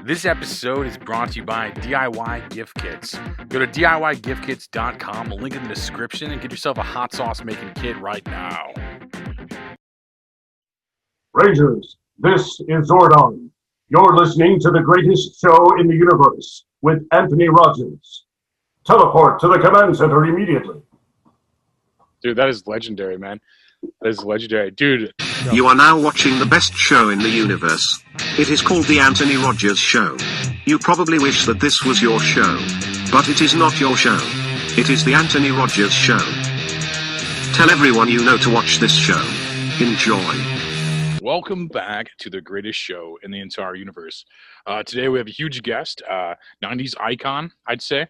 This episode is brought to you by DIY Gift Kits. Go to DIYGiftKits.com, link in the description, and get yourself a hot sauce making kit right now. Rangers, this is Zordon. You're listening to the greatest show in the universe with Anthony Rogers. Teleport to the command center immediately. Dude, that is legendary, man. That is legendary. Dude. You are now watching the best show in the universe. It is called The Anthony Rogers Show. You probably wish that this was your show. But it is not your show. It is The Anthony Rogers Show. Tell everyone you know to watch this show. Enjoy. Welcome back to the greatest show in the entire universe. Today we have a huge guest, 90s icon, I'd say.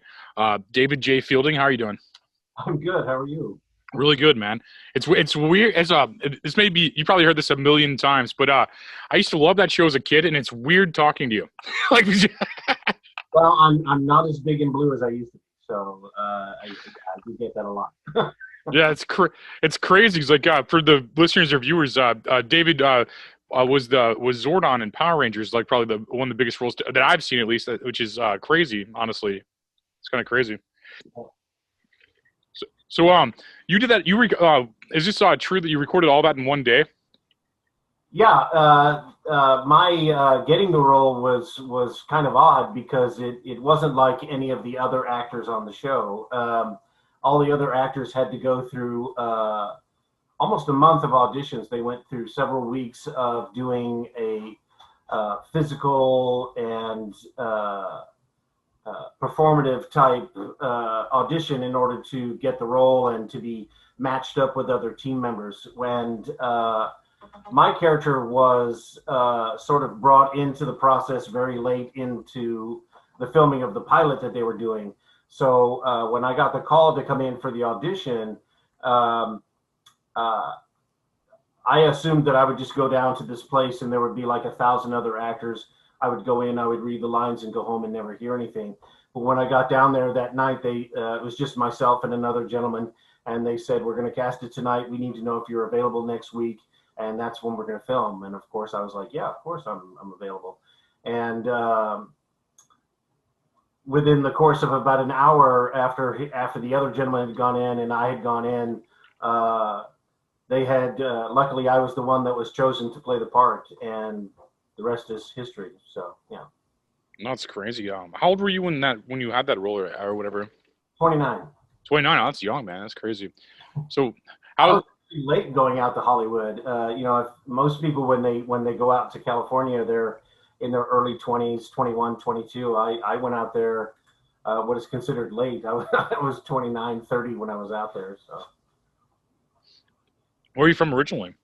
David J. Fielding, how are you doing? I'm good. How are you? Really good, man. It's weird. This may be, you probably heard this a million times, but I used to love that show as a kid, and it's weird talking to you. Well, I'm not as big and blue as I used to be, so I do get that a lot. Yeah, it's crazy. It's like for the listeners or viewers, David was Zordon in Power Rangers, like probably one of the biggest roles that I've seen, at least, which is crazy. Honestly, it's kind of crazy. So you did that. Is this true that you recorded all that in one day? Yeah, my getting the role was kind of odd because it wasn't like any of the other actors on the show. All the other actors had to go through almost a month of auditions. They went through several weeks of doing a physical and performative type audition in order to get the role and to be matched up with other team members. And my character was sort of brought into the process very late into the filming of the pilot that they were doing. So when I got the call to come in for the audition, I assumed that I would just go down to this place and there would be like 1,000 other actors. I would go in, I would read the lines and go home and never hear anything. But when I got down there that night, it was just myself and another gentleman, and they said, "We're going to cast it tonight. We need to know if you're available next week, and that's when we're going to film." And of course, I was like, "Yeah, of course I'm available." And within the course of about an hour after the other gentleman had gone in and I had gone in, they had luckily I was the one that was chosen to play the part, and the rest is history. So yeah. That's crazy. How old were you when you had that role or whatever? 29. 29. Oh, that's young, man. That's crazy. So I was late going out to Hollywood. If most people when they go out to California, they're in their early 20s, 21, 22. I went out there what is considered late. I was 29, 30 when I was out there. So. Where are you from originally?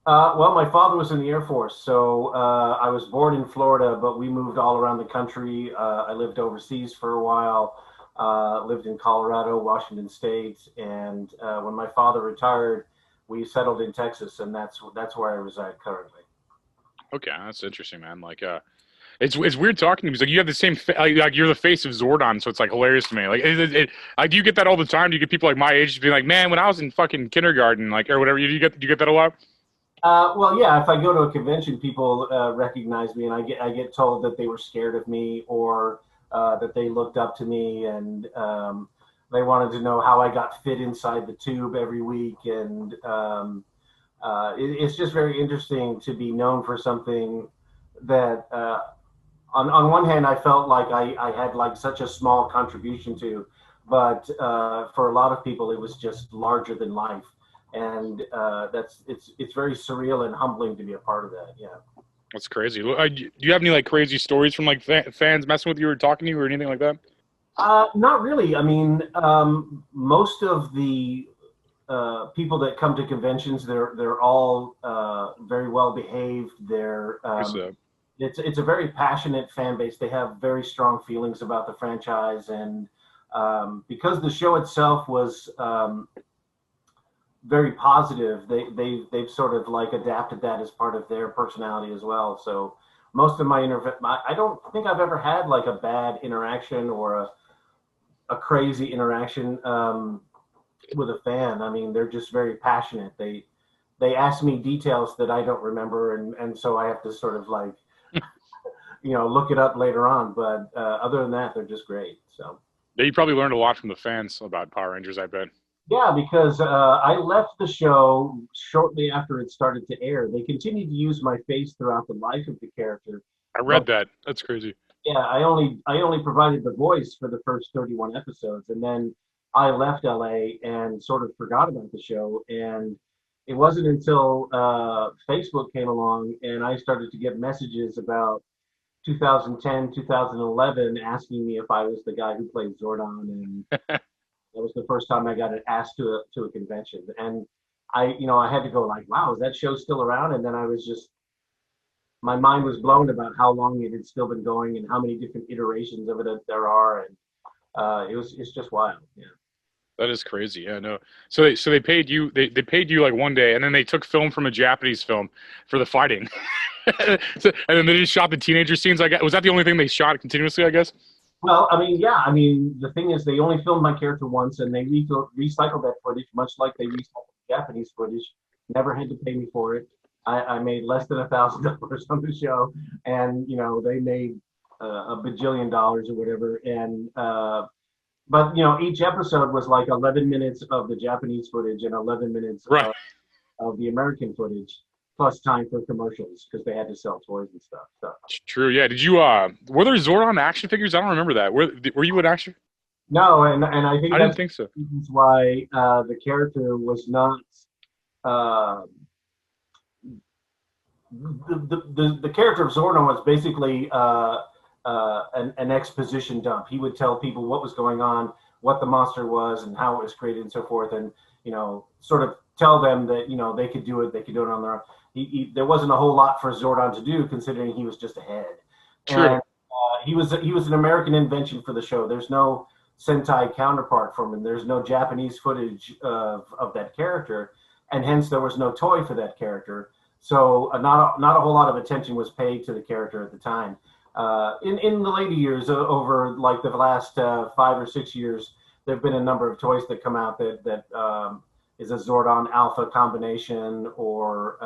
Well, my father was in the Air Force, so I was born in Florida, but we moved all around the country. I lived overseas for a while, lived in Colorado, Washington State, and when my father retired, we settled in Texas, and that's where I reside currently. Okay, that's interesting, man. Like, it's weird talking to you because like you have the same like you're the face of Zordon, so it's like hilarious to me. Like, do you get that all the time? Do you get people like my age being like, "Man, when I was in fucking kindergarten," like or whatever? Do you get that a lot? Well, yeah. If I go to a convention, people recognize me, and I get told that they were scared of me or that they looked up to me, and they wanted to know how I got fit inside the tube every week. And it's just very interesting to be known for something that, on one hand, I felt like I had like such a small contribution to, but for a lot of people, it was just larger than life. And it's very surreal and humbling to be a part of that. Yeah, that's crazy. Do you have any like crazy stories from like fans messing with you or talking to you or anything like that? Not really. I mean, most of the people that come to conventions, they're all very well behaved. It's a very passionate fan base. They have very strong feelings about the franchise, and because the show itself was very positive, they've sort of like adapted that as part of their personality as well. So most of I don't think I've ever had like a bad interaction or a crazy interaction with a fan. I mean, they're just very passionate. They ask me details that I don't remember, and so I have to sort of like look it up later on. But other than that, they're just great. So. Yeah, you probably learned a lot from the fans about Power Rangers, I bet. Yeah, because I left the show shortly after it started to air. They continued to use my face throughout the life of the character, I but read that. That's crazy. yeah, I only provided the voice for the first 31 episodes, and then I left LA and sort of forgot about the show. And it wasn't until Facebook came along and I started to get messages about 2010, 2011 asking me if I was the guy who played Zordon, and that was the first time I got asked to a convention. And I had to go like, wow, is that show still around? And then I was just, my mind was blown about how long it had still been going and how many different iterations of it there are. And it's just wild. Yeah. That is crazy. Yeah, no. So they paid you they paid you like one day, and then they took film from a Japanese film for the fighting. And then they just shot the teenager scenes. Was that the only thing they shot continuously, I guess? Well, I mean, yeah. I mean, the thing is, they only filmed my character once, and they recycled that footage, much like they recycled Japanese footage. Never had to pay me for it. I made less than $1,000 on the show, and they made a bajillion dollars or whatever. And but each episode was like 11 minutes of the Japanese footage and 11 minutes Right. of the American footage, plus time for commercials because they had to sell toys and stuff. So. True. Yeah. Did you were there Zordon action figures? I don't remember that. Were you an action? No, and I think I didn't think so. Reasons why the character was not the character of Zordon was basically an exposition dump. He would tell people what was going on, what the monster was, and how it was created, and so forth, and sort of tell them that they could do it. They could do it on their own. There wasn't a whole lot for Zordon to do, considering he was just a head. True. And he was an American invention for the show. There's no Sentai counterpart from him. There's no Japanese footage of that character, and hence there was no toy for that character. So not a whole lot of attention was paid to the character at the time. In the later years, over like the last 5 or 6 years, there have been a number of toys that come out that is a Zordon Alpha combination, or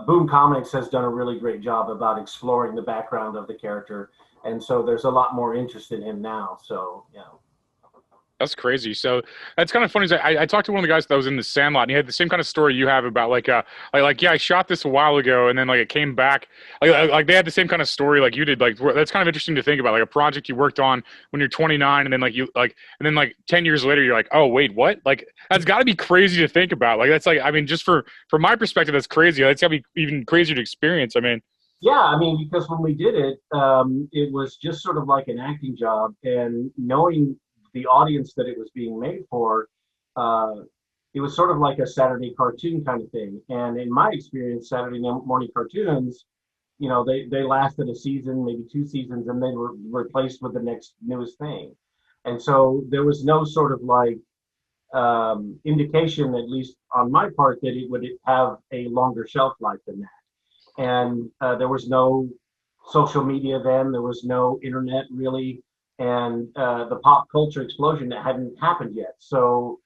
Boom Comics has done a really great job about exploring the background of the character, and so there's a lot more interest in him now. So yeah. That's crazy. So that's kind of funny. I talked to one of the guys that was in the Sandlot, and he had the same kind of story you have about yeah, I shot this a while ago, and then like it came back. Like they had the same kind of story like you did. Like that's kind of interesting to think about, like a project you worked on when you're 29, and then and then 10 years later, you're like, oh wait, what? Like that's got to be crazy to think about. Like that's like, I mean, just from my perspective, that's crazy. That's got to be even crazier to experience. I mean. Yeah, I mean, because when we did it, it was just sort of like an acting job, and knowing the audience that it was being made for, it was sort of like a Saturday cartoon kind of thing. And in my experience, Saturday morning cartoons, they lasted a season, maybe 2 seasons, and then were replaced with the next newest thing. And so there was no sort of like indication, at least on my part, that it would have a longer shelf life than that. And there was no social media then, there was no internet really, and the pop culture explosion that hadn't happened yet. So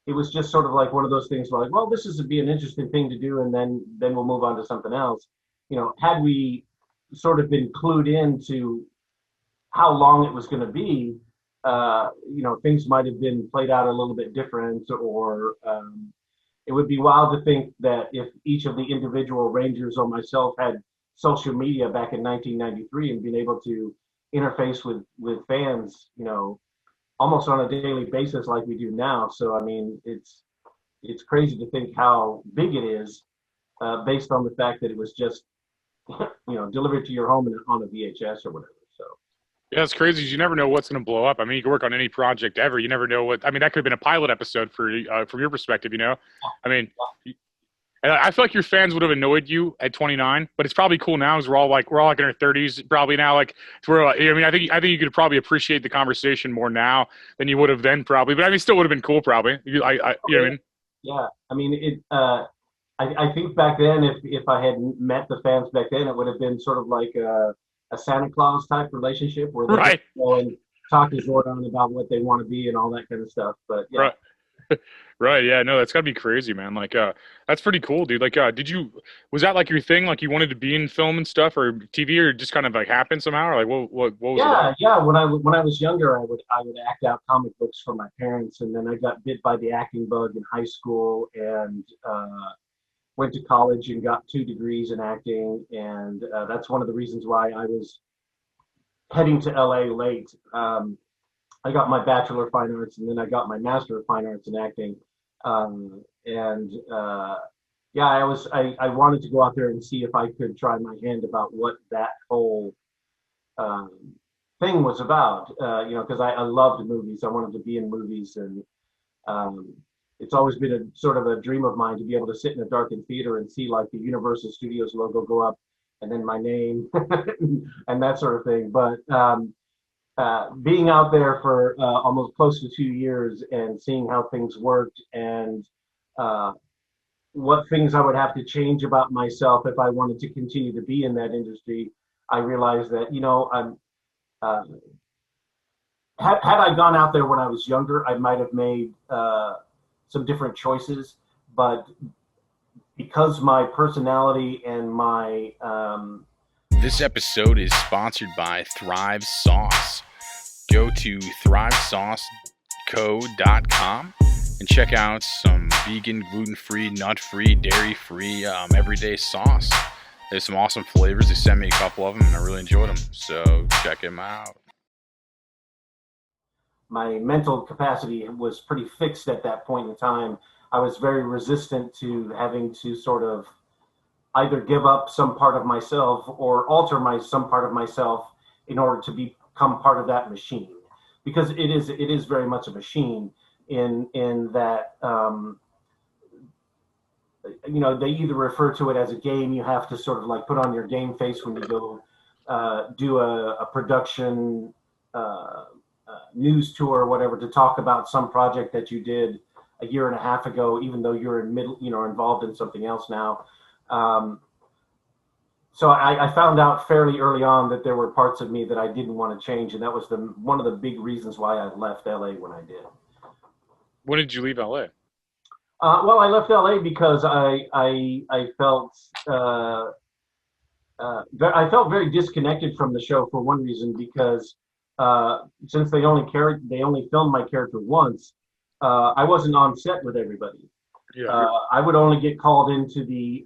it was just sort of like one of those things where, like, well, this would be an interesting thing to do, and then we'll move on to something else. Had we sort of been clued into how long it was going to be, things might have been played out a little bit different, or it would be wild to think that if each of the individual Rangers or myself had social media back in 1993 and been able to interface with fans, almost on a daily basis like we do now. So I mean, it's crazy to think how big it is, based on the fact that it was just delivered to your home on a VHS or whatever. So yeah, it's crazy. You never know what's going to blow up. I mean, you can work on any project ever. You never know what. I mean, that could have been a pilot episode from your perspective. I mean. And I feel like your fans would have annoyed you at 29, but it's probably cool now because we're all like in our 30s probably now. Like, I mean, I think you could probably appreciate the conversation more now than you would have then probably. But I mean, it still would have been cool probably. You know what I mean? Yeah, I mean, I think back then, if I had met the fans back then, it would have been sort of like a Santa Claus type relationship where they right. go and talk to Zordon about what they want to be and all that kind of stuff. But yeah. Right. Right, yeah, no, that's gotta be crazy, man. Like, that's pretty cool, dude. Like, was that like your thing? Like, you wanted to be in film and stuff, or TV, or just kind of like happened somehow, or like, what was it Yeah, like? yeah. When I was younger, I would act out comic books for my parents, and then I got bit by the acting bug in high school, and went to college and got 2 degrees in acting, and that's one of the reasons why I was heading to LA late. I got my Bachelor of Fine Arts, and then I got my Master of Fine Arts in acting. And yeah, I wanted to go out there and see if I could try my hand about what that whole um, thing was about. Because I loved movies. I wanted to be in movies, and um, it's always been a sort of a dream of mine to be able to sit in a darkened theater and see like the Universal Studios logo go up, and then my name and that sort of thing. But being out there for almost close to 2 years and seeing how things worked, and uh, what things I would have to change about myself if I wanted to continue to be in that industry, I realized that, I'm uh, had I gone out there when I was younger, I might have made some different choices. But because my personality and my This episode is sponsored by Thrive Sauce. Go to thrivesauceco.com and check out some vegan, gluten-free, nut-free, dairy-free, everyday sauce. There's some awesome flavors. They sent me a couple of them, and I really enjoyed them. So check them out. my mental capacity was pretty fixed at that point in time. I was very resistant to having to sort of either give up some part of myself or alter some part of myself in order to become part of that machine, because it is very much a machine in that they either refer to it as a game. You have to sort of like put on your game face when you go do a production news tour or whatever to talk about some project that you did a year and a half ago, even though you're involved in something else now. So I found out fairly early on that there were parts of me that I didn't want to change, and that was one of the big reasons why I left LA when I did. When did you leave LA? Well, I left LA because I felt I felt very disconnected from the show for one reason, because since they only filmed my character once, I wasn't on set with everybody. Yeah. I would only get called into the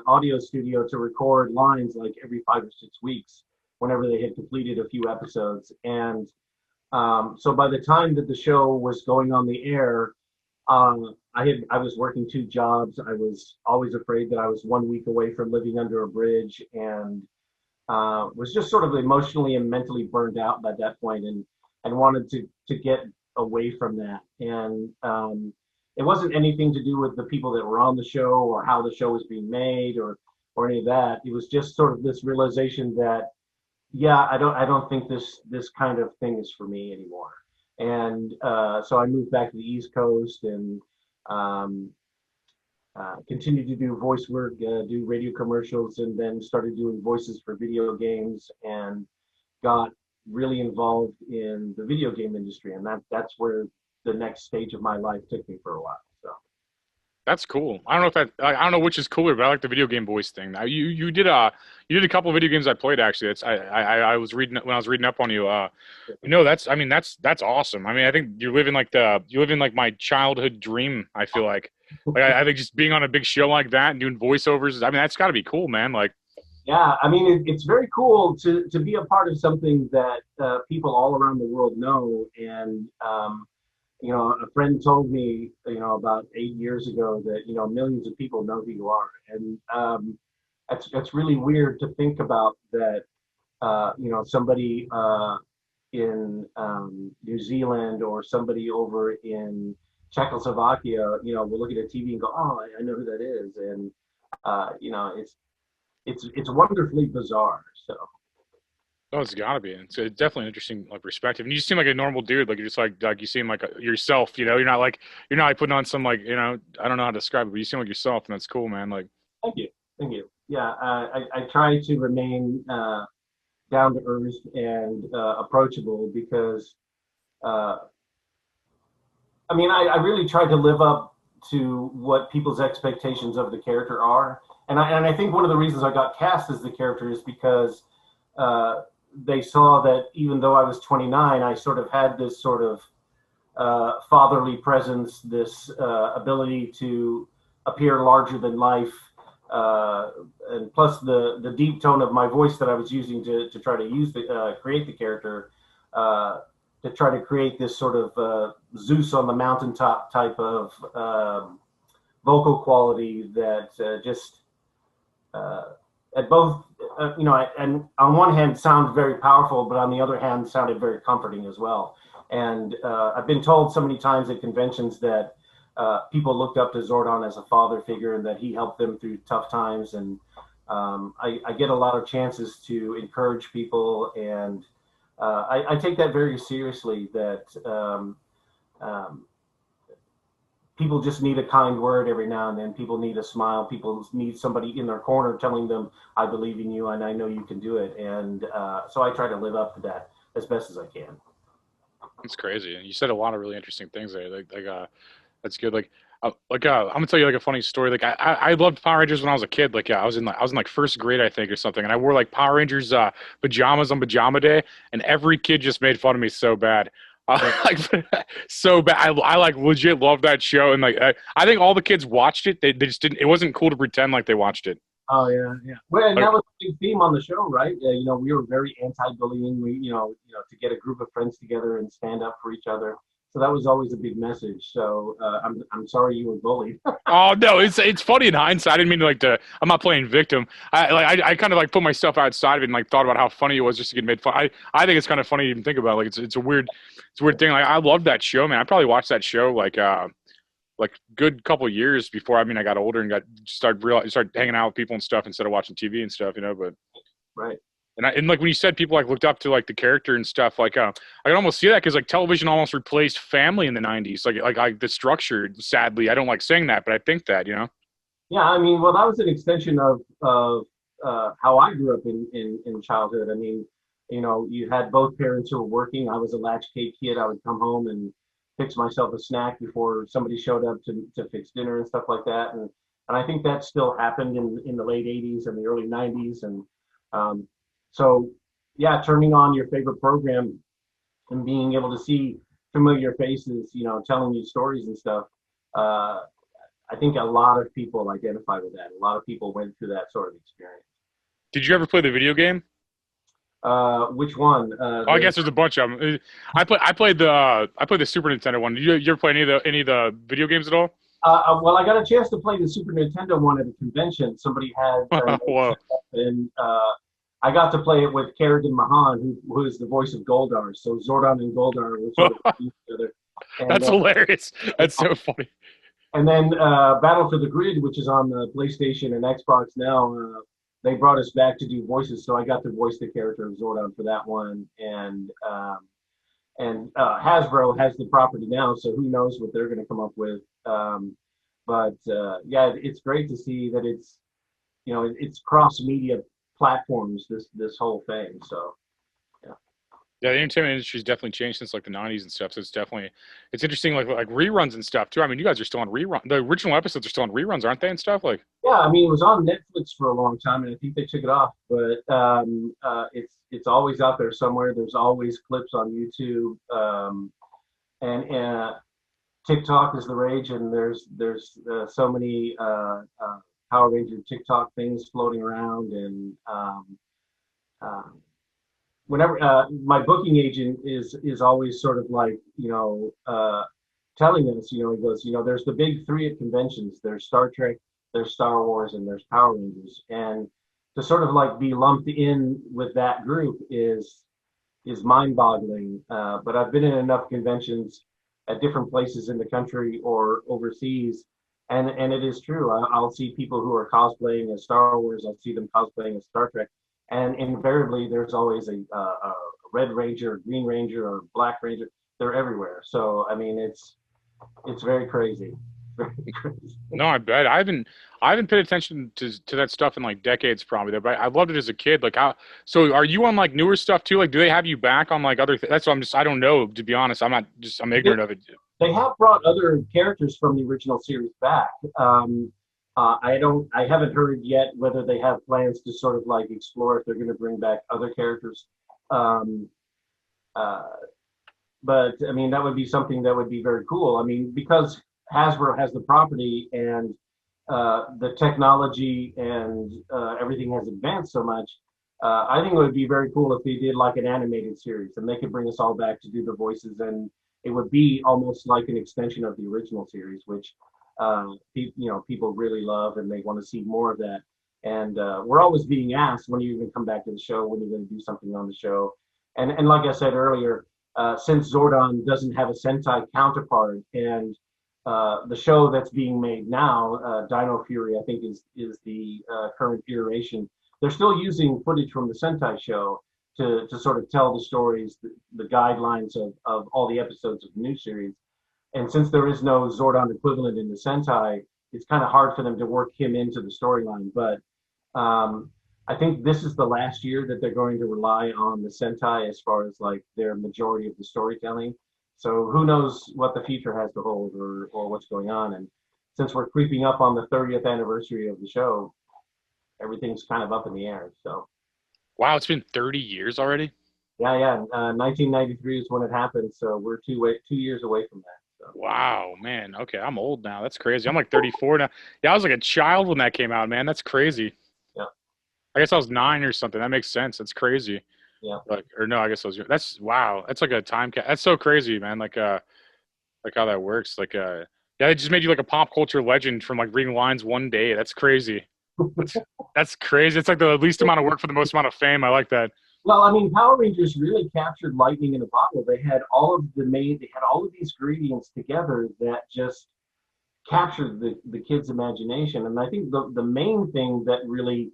audio studio to record lines like every 5 or 6 weeks, whenever they had completed a few episodes. And so by the time that the show was going on the air, I was working 2 jobs. I was always afraid that I was 1 week away from living under a bridge, and was just sort of emotionally and mentally burned out by that point, and wanted to get away from that. And it wasn't anything to do with the people that were on the show or how the show was being made, or any of that. It was just sort of this realization that, yeah, I don't think this kind of thing is for me anymore. And so I moved back to the East Coast, and um, continued to do voice work, do radio commercials, and then started doing voices for video games, and got really involved in the video game industry. And that's where the next stage of my life took me for a while. So That's cool. I don't know if I don't know which is cooler, but I like the video game voice thing. Now, you did a couple of video games I played actually. It's I was reading when I was reading up on you. That's awesome. I mean, I think you live in like my childhood dream. I feel like I think just being on a big show like that and doing voiceovers. I mean, that's got to be cool, man. Like, yeah, I mean, it's very cool to be a part of something that people all around the world know. And a friend told me, about 8 years ago that, millions of people know who you are. And that's really weird to think about, that, somebody in New Zealand or somebody over in Czechoslovakia, will look at a TV and go, oh, I know who that is. And, it's wonderfully bizarre. So. oh, it's gotta be. It's definitely an interesting like perspective. And you seem like a normal dude. Like you're just like you seem like yourself. You're not like putting on some like I don't know how to describe it, but you seem like yourself, and that's cool, man. Like, Thank you. Thank you. Yeah, I try to remain down to earth and approachable, because uh, I mean, I really tried to live up to what people's expectations of the character are, and I think one of the reasons I got cast as the character is because they saw that even though I was 29, I sort of had this sort of fatherly presence, this ability to appear larger than life, and plus the deep tone of my voice that I was using to try to use the create the character, to try to create this sort of Zeus on the mountaintop type of vocal quality that just at both and on one hand sounded very powerful, but on the other hand sounded very comforting as well. And I've been told so many times at conventions that people looked up to Zordon as a father figure and that he helped them through tough times. And I get a lot of chances to encourage people, and I take that very seriously, that people just need a kind word every now and then. People need a smile. People need somebody in their corner telling them, I believe in you and I know you can do it. And so I try to live up to that as best as I can. It's crazy. And you said a lot of really interesting things there. That's good. I'm gonna tell you like a funny story. Like I loved Power Rangers when I was a kid. Like I was in like first grade, I think, or something, and I wore like Power Rangers pajamas on pajama day, and every kid just made fun of me so bad. Like so bad. I like legit love that show, and like I think all the kids watched it. They just didn't. It wasn't cool to pretend like they watched it. Oh yeah, yeah. Well, and that was a big theme on the show, right? We were very anti-bullying. We, to get a group of friends together and stand up for each other. So that was always a big message. So I'm sorry you were bullied. Oh no, it's funny in hindsight. I didn't mean to. I'm not playing victim. I kind of like put myself outside of it and like thought about how funny it was just to get made fun. I think it's kind of funny to even think about. Like it's a weird thing. Like I love that show, man. I probably watched that show like good couple years before. I mean, I got older and started hanging out with people and stuff instead of watching TV and stuff, But right. And like when you said people like looked up to like the character and stuff, like I can almost see that because like television almost replaced family in the '90s. Like the structure. Sadly, I don't like saying that, but I think that. Yeah, I mean, well, that was an extension of how I grew up in childhood. I mean, you had both parents who were working. I was a latchkey kid. I would come home and fix myself a snack before somebody showed up to fix dinner and stuff like that. And I think that still happened in the late '80s and the early '90s. And so, yeah, turning on your favorite program and being able to see familiar faces, telling you stories and stuff. I think a lot of people identify with that. A lot of people went through that sort of experience. Did you ever play the video game? Which one? I guess there's a bunch of them. I played the Super Nintendo one. Did you ever play any of the video games at all? Well, I got a chance to play the Super Nintendo one at a convention. Somebody had, Whoa. And I got to play it with Kerrigan Mahan, who is the voice of Goldar. So Zordon and Goldar were sort of each other. And, that's hilarious. That's so funny. And then Battle for the Grid, which is on the PlayStation and Xbox now, they brought us back to do voices. So I got to voice the character of Zordon for that one. And Hasbro has the property now, so who knows what they're going to come up with. But yeah, it's great to see that it's cross-media platforms, this whole thing. So yeah, the entertainment industry's definitely changed since like the '90s and stuff. So it's interesting, like reruns and stuff too. I mean, you guys are still on rerun. The original episodes are still on reruns, aren't they? And stuff like. Yeah, I mean, it was on Netflix for a long time, and I think they took it off. But it's always out there somewhere. There's always clips on YouTube, and TikTok is the rage, and there's so many Power Ranger TikTok things floating around, and whenever my booking agent is always sort of like telling us, he goes, there's the big three at conventions. There's Star Trek, there's Star Wars, and there's Power Rangers, and to sort of like be lumped in with that group is mind-boggling. But I've been in enough conventions at different places in the country or overseas, and it is true. I'll see people who are cosplaying as Star Wars. I'll see them cosplaying as Star Trek. And invariably, there's always a Red Ranger, Green Ranger, or Black Ranger. They're everywhere. So I mean, it's very crazy. Very crazy. No, I bet I haven't paid attention to that stuff in like decades, probably. But I loved it as a kid. Like, so are you on like newer stuff too? Like, do they have you back on like other? That's what I don't know, to be honest. I'm ignorant of it. They have brought other characters from the original series back. I haven't heard yet whether they have plans to sort of like explore if they're going to bring back other characters. Um, uh, but I mean, that would be something that would be very cool. I mean, because Hasbro has the property and the technology and everything has advanced so much. I think it would be very cool if they did like an animated series and they could bring us all back to do the voices, and it would be almost like an extension of the original series, which people really love and they want to see more of that. And we're always being asked, when are you going to come back to the show? When are you going to do something on the show? And like I said earlier, since Zordon doesn't have a Sentai counterpart, and the show that's being made now, Dino Fury, I think is the current iteration. They're still using footage from the Sentai show to sort of tell the stories, the guidelines of all the episodes of the new series. And since there is no Zordon equivalent in the Sentai, it's kind of hard for them to work him into the storyline. But I think this is the last year that they're going to rely on the Sentai as far as like their majority of the storytelling. So who knows what the future has to hold or what's going on. And since we're creeping up on the 30th anniversary of the show, everything's kind of up in the air. So Wow, it's been 30 years already? yeah. 1993 is when it happened. So we're 2 years away from that. So. Wow, man. Okay, I'm old now. That's crazy. I'm like 34 now. Yeah, I was like a child when that came out, man. That's crazy. Yeah. I guess I was 9 or something. That makes sense. That's crazy. Yeah. Like, or no, I guess I was. That's wow. That's like a time cap. That's so crazy, man. Like how that works. Yeah, it just made you like a pop culture legend from like reading lines one day. That's crazy. That's crazy. It's like the least amount of work for the most amount of fame. I like that. Well, I mean, Power Rangers really captured lightning in a bottle. They had all of these ingredients together that just captured the kids' imagination. And I think the main thing that really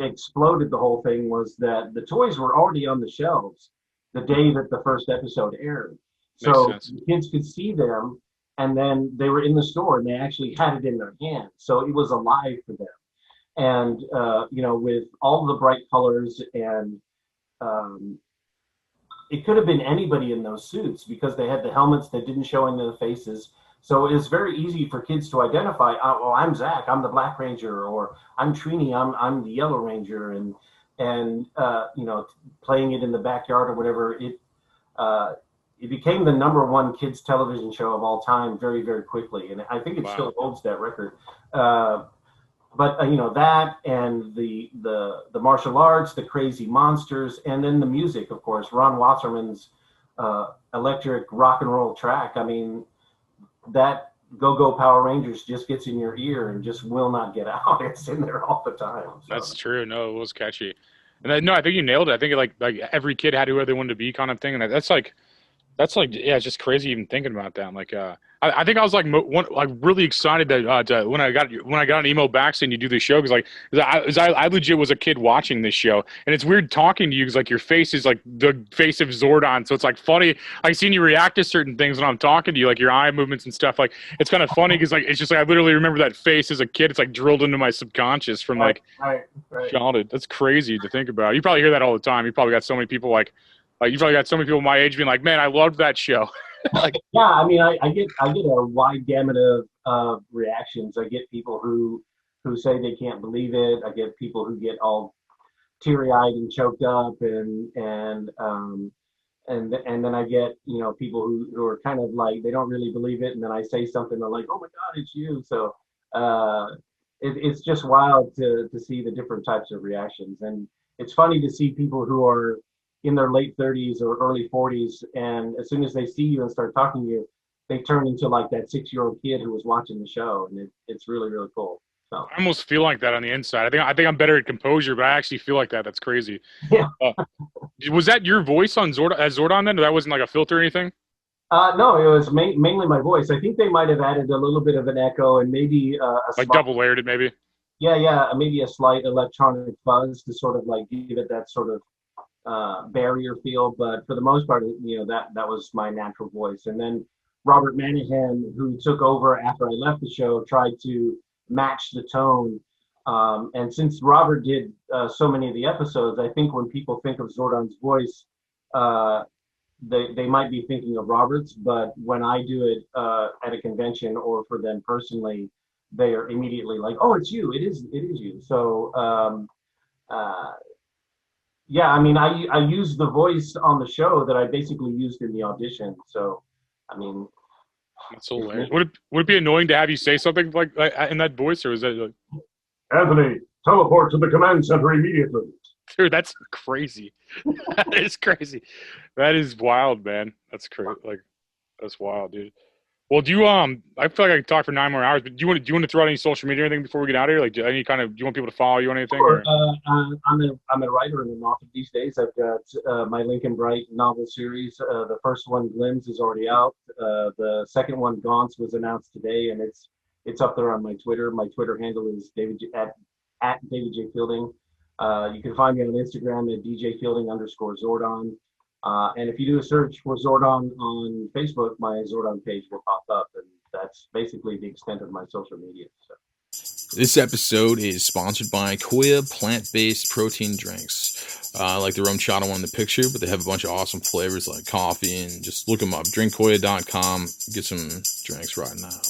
exploded the whole thing was that the toys were already on the shelves the day that the first episode aired. So the kids could see them, and then they were in the store and they actually had it in their hands. So it was alive for them. And, with all the bright colors and it could have been anybody in those suits because they had the helmets that didn't show into the faces. So it was very easy for kids to identify, oh, I'm Zach, I'm the Black Ranger, or I'm Trini, I'm the Yellow Ranger, and playing it in the backyard or whatever. It became the #1 kids television show of all time very, very quickly. And I think it still holds that record. But that and the martial arts, the crazy monsters, and then the music, of course, Ron Wasserman's electric rock and roll track. I mean, that Go Power Rangers just gets in your ear and just will not get out. It's in there all the time. So. That's true. No, it was catchy. And I think you nailed it. I think like every kid had who they wanted to be kind of thing. And that's like, yeah, it's just crazy even thinking about that. Like, I think I was like really excited that when I got an email back saying you do this show because I legit was a kid watching this show, and it's weird talking to you because like your face is like the face of Zordon, so it's like funny. I've seen you react to certain things when I'm talking to you, like your eye movements and stuff. Like it's kind of funny because like it's just like I literally remember that face as a kid. It's like drilled into my subconscious from like childhood. That's crazy to think about. You probably hear that all the time. You probably got so many people like you probably got so many people my age being like, man, I loved that show. Yeah, I mean, I get a wide gamut of reactions. I get people who say they can't believe it. I get people who get all teary-eyed and choked up, and then I get people who are kind of like they don't really believe it, and then I say something they're like, oh my God, it's you. So it's just wild to see the different types of reactions, and it's funny to see people who are in their late 30s or early 40s, and as soon as they see you and start talking to you, they turn into like that 6-year-old kid who was watching the show, and it's really, really cool. So I almost feel like that on the inside. I think I'm better at composure, but I actually feel like that. That's crazy. Yeah. Was that your voice on Zordon then? Or that wasn't like a filter or anything? No, it was mainly my voice. I think they might have added a little bit of an echo and maybe double layered it, maybe. Yeah, maybe a slight electronic fuzz to sort of like give it that sort of barrier feel, but for the most part, that was my natural voice. And then Robert Manahan, who took over after I left the show, tried to match the tone. And since Robert did so many of the episodes, I think when people think of Zordon's voice, they might be thinking of Roberts, but when I do it at a convention or for them personally, they are immediately like, "Oh, it's you! It is you!" So uh, yeah, I mean, I use the voice on the show that I basically used in the audition. So I mean, That's it's hilarious. me. Would it be annoying to have you say something like in that voice, or is that like, Anthony, teleport to the command center immediately. dude? That's crazy. That is crazy. That is wild, man. That's crazy. Like that's wild, dude. Well, do you I feel like I could talk for 9 more hours, but do you want to throw out any social media or anything before we get out of here? Like, any kind of do you want people to follow you on anything Sure. or? I'm a writer and an author these days. I've got my Lincoln Bright novel series. The first one, Glims, is already out. The second one, Gaunts, was announced today, and it's up there on my Twitter. My Twitter handle is at David J Fielding. You can find me on Instagram at DJ Fielding _Zordon. And if you do a search for Zordon on Facebook, my Zordon page will pop up, and that's basically the extent of my social media. So. This episode is sponsored by Koya plant-based protein drinks. Like the rum chata one in the picture, but they have a bunch of awesome flavors like coffee, and just look them up. Drinkkoya.com. Get some drinks right now.